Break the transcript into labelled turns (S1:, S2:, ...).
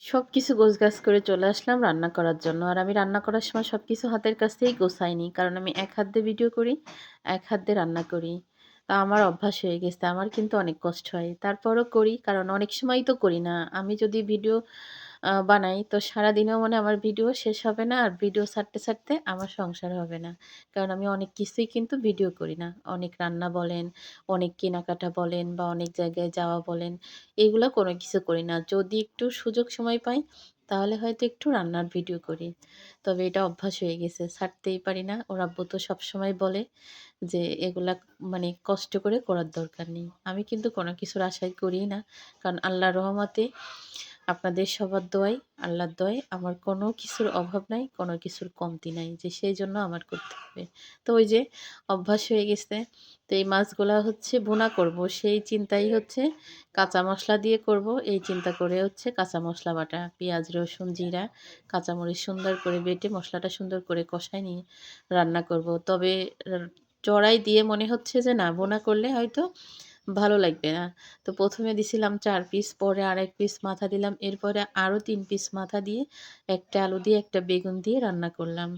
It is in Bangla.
S1: সবকিছু গোছগাছ করে চলে আসলাম রান্না করার জন্য। আর আমি রান্না করার সময় সবকিছু হাতের কাছেই গোছাই নিই। কারণ আমি এক হাত দিয়ে ভিডিও করি, এক হাত দিয়ে রান্না করি। তা আমার অভ্যাস হয়ে গেছে। আমার কিন্তু অনেক কষ্ট হয়। তারপরও করি কারণ অনেক সময়ই তো করি না। আমি যদি ভিডিও বানাই তো সারাদিনেও মানে আমার ভিডিও শেষ হবে না। আর ভিডিও ছাড়তে আমার সংসার হবে না। কারণ আমি অনেক কিছুই কিন্তু ভিডিও করি না। অনেক রান্না বলেন, অনেক কেনাকাটা বলেন বা অনেক জায়গায় যাওয়া বলেন, এগুলা কোনো কিছু করি না। যদি একটু সুযোগ সময় পাই তাহলে হয়তো একটু রান্নার ভিডিও করি। তবে এটা অভ্যাস হয়ে গেছে। ছাড়তেই পারি না। ওর আব্বু তো সবসময় বলে যে, "এগুলা মানে কষ্ট করে করার দরকার নেই।" আমি কিন্তু কোনো কিছুর আশাই করিই না। কারণ আল্লাহর রহমতে আপনাদের সবার দোয়ায়, আল্লাহর দোয়ায় আমার কোনো কিছুর অভাব নাই, কোনো কিছুর কমতি নাই যে সেইজন্য আমার করতে হবে। তো ওই যে অভ্যাস হয়ে গেছে। তো এই মাছগুলা হচ্ছে ভুনা করব। সেই চিন্তাই হচ্ছে কাঁচা মসলা দিয়ে করব। এই চিন্তা করে হচ্ছে কাঁচা মসলা বাটা, পেঁয়াজ, রসুন, জিরা, কাঁচামরিচ সুন্দর করে বেটে মসলাটা সুন্দর করে কষায় নিয়ে রান্না করব। তবে চড়াই দিয়ে মনে হচ্ছে যে না ভুনা করলে হয়তো ভালো লাগবে না। তো ১ম এ দিছিলাম ৪ পিস, পরে আরেক পিস মাথা দিলাম। এরপরে আরো ৩ পিস মাথা দিয়ে, ১ টা আলু দিয়ে, ১ টা বেগুন দিয়ে রান্না করলাম।